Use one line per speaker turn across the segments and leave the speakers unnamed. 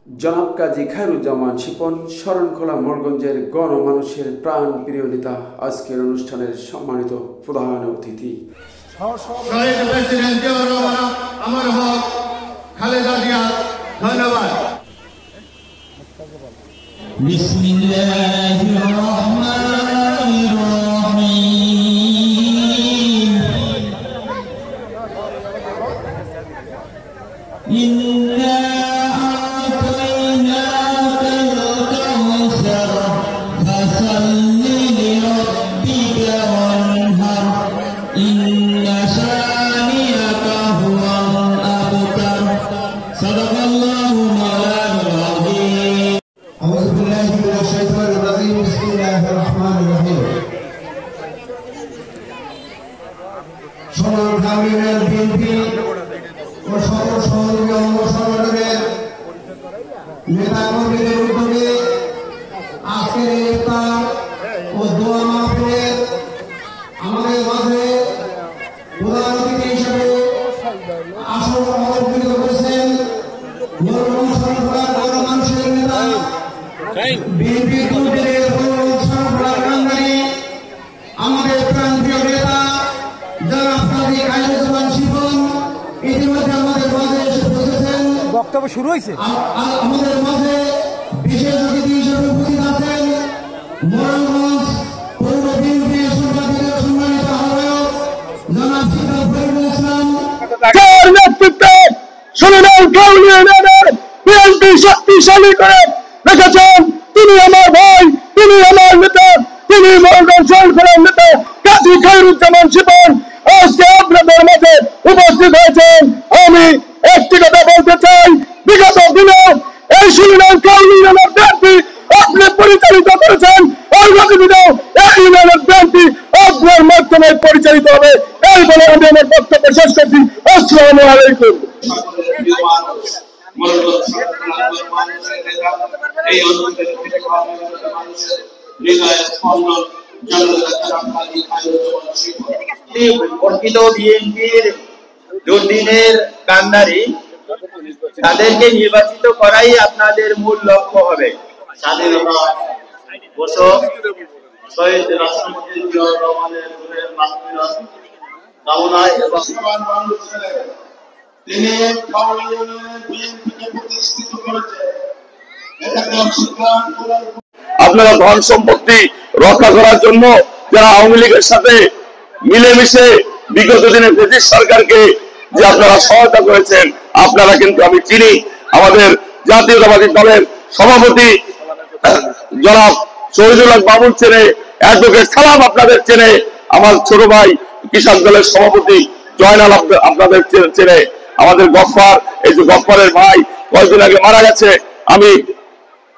জনাব কাজী খায়রুজ্জামান শিপন শরণখোলা মোড়গঞ্জের গণমানুষের প্রাণ প্রিয় নেতা আজকের অনুষ্ঠানের সম্মানিত প্রধান অতিথি
ধন্যবাদ। নেতাকর্মীদের উদ্যোগে আজকের ইফতার ও দোয়া মাহফিলের আমাদের মাঝে প্রধান অতিথি হিসেবে আসন অলঙ্কৃত করেছেন গণমানুষের নেতা বিএনপি দলের আমাদের প্রান্তীয় নেতা জনাব কাজী খায়রুজ্জামান শিপন ইতিমধ্যে আমাদের মাঝে এসে পৌঁছেছেন।
বক্তব্য শুরু হয়েছে।
আমাদের মাঝে বিশেষ অতিথি হিসেবে উপস্থিত আছেন মোরালগঞ্জ পৌর বিএনপির সম্মানিত আহ্বায়ক জনাব সিদ্দিক ফরিদুল ইসলাম
যার নেতৃত্বে শরণখোলা ইউনিয়নের বিএনপি শক্তিশালী করে রেখেছেন। তিনি আমার ভাই, তিনি আমার নেতা, তিনি মোরালগঞ্জ শরণখোলার নেতা কাজী খায়রুজ্জামান শিপন আজকে আপনাদের মাঝে উপস্থিত হয়েছেন। আমি একটি কথা বলতে চাই, বিগত দিনে এই শরণখোলা ইউনিয়নের বিএনপি আপনি পরিচালিত করেছেন, আগামী দিনেও এই ইউনিয়নের বিএনপি আপনার মাধ্যমে পরিচালিত হবে। এই বলে আমি আমার বক্তব্য শেষ করছি। আসসালামু আলাইকুম।
প্রকৃত বিএনপির দুর্দিনের কান্ডারি, তাদেরকে নির্বাচিত করাই আপনাদের মূল লক্ষ্য হবে। স্বাধীনতা ঘোষক শহীদ রাষ্ট্রপতি জিয়াউর রহমানের মাগফিরাত কামনায় এবং
তিনি বিএনপিকে প্রতিষ্ঠিত করেছেন, এটাকে অস্বীকার করার
আপনারা ধন সম্পত্তি রক্ষা করার জন্য যারা আওয়ামী লীগের সাথে মিলেমিশে বিগত দিনে ব্রিটিশ সরকারকে যে আপনারা সহায়তা করেছেন, আপনারা কিন্তু আমি চিনি। আমাদের জাতীয়তাবাদী দলের সভাপতি জনাব শহীদুল হক বাবুল চেনে, অ্যাডভোকেট সালাম আপনাদের চেনে, আমার ছোট ভাই কৃষক দলের সভাপতি জয়নাল আপনাদের চেনে, আমাদের গফফার, এই যে গফফারের ভাই কয়েকদিন আগে মারা গেছে। আমি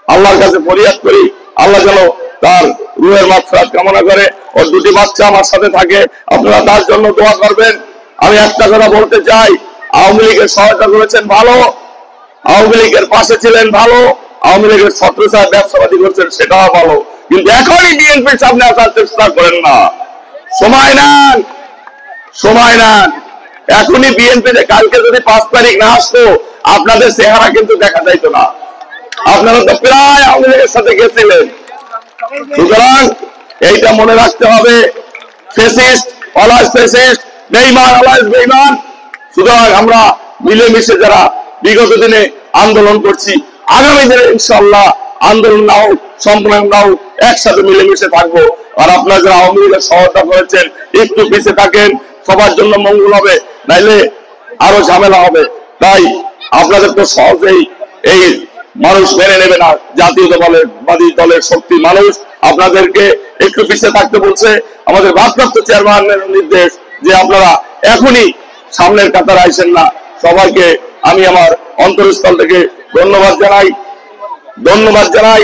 আল্লাহর কাছে ফরিয়াদ করি, আল্লাহ যেন তার রুহের মাগফিরাত কামনা করে। ওর দুটি বাচ্চা আমার সাথে থাকে, আপনারা তার জন্য দোয়া করবেন। আমি একটা কথা বলতে চাই, আওয়ামী লীগের সহায়তা করেছেন ভালো, আওয়ামী লীগের পাশে ছিলেন ভালো, আওয়ামী লীগের ছত্রছায়া ব্যবসাবাদী করছেন সেটাও ভালো, কিন্তু এখনই বিএনপির সামনে আসার চেষ্টা করেন না। সময় নেন, সময় নেন। এখনই বিএনপিতে কালকে যদি 5 তারিখ না আসতো আপনাদের চেহারা কিন্তু দেখা যাইতো না। আপনারা তো প্রায় আওয়ামী লীগের সাথে গেছিলেন। সুতরাং এইটা মনে রাখতে হবে, ফেসিস্ট অলওয়েজ ফেসিস্ট, বেঈমান অলওয়েজ বেঈমান। সুতরাং আমরা মিলেমিশে যারা বিগত দিনে আন্দোলন করছি, আগামী দিনে ইনশাআল্লাহ আন্দোলন না হোক, সম্মেলন না হোক, একসাথে মিলেমিশে থাকবো। আর আপনারা যারা আওয়ামী লীগের সহায়তা করেছেন একটু পিছিয়ে থাকেন, সবার জন্য মঙ্গল হবে, নাইলে আরো ঝামেলা হবে। তাই আপনাদের তো সহজেই এই মানুষ মেনে নেবে না, জাতীয়তাবাদী দলের শক্তি মানুষ আপনাদেরকে একটু পিছিয়ে থাকতে বলছে। আমাদের ভারপ্রাপ্ত চেয়ারম্যানের নির্দেশ যে আপনারা এখনই সামনের কাতারে আইসেন না। সবাইকে আমি আমার অন্তরস্থল থেকে ধন্যবাদ জানাই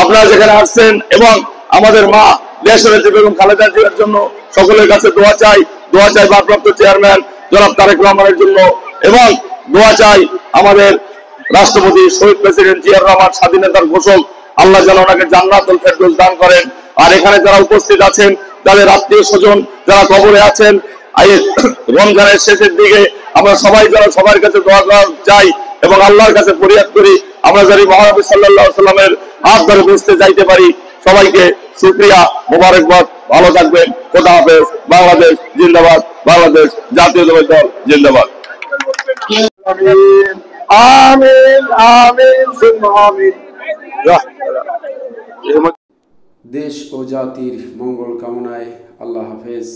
আপনারা যেখানে আসছেন। এবং আমাদের মা দেশনেত্রী বেগম খালেদা জিয়ার জন্য সকলের কাছে দোয়া চাই ভারপ্রাপ্ত চেয়ারম্যান জনাব তারেক রহমানের জন্য, এবং দোয়া চাই আমাদের রাষ্ট্রপতি শহীদ প্রেসিডেন্ট জিয়াউর রহমান, স্বাধীনতার ঘোষক, আল্লাহ যেন ওনাকে জান্নাতুল ফেরদৌস দান করেন। আর এখানে যারা উপস্থিত আছেন, যাদের আত্মীয় স্বজন যারা কবরে আছেন, রমজানের শেষের দিকে আমরা সবাই যারা সবার কাছে দোয়া চাই এবং আল্লাহর কাছে ফরিয়াদ করি আমরা জানি মহানবী সাল্লাল্লাহু আলাইহি সাল্লামের হাত ধরে বুঝতে যাইতে পারি। সবাইকে শুকরিয়া, মোবারকবাদ, ভালো থাকবেন। খোদা হাফেজ। বাংলাদেশ জিন্দাবাদ, বাংলাদেশ জাতীয়তাবাদী দল জিন্দাবাদ। আমিন আমিন সুম্মা আমিন।
দেশ ও জাতির মঙ্গল কামনায় আল্লাহ হাফেজ।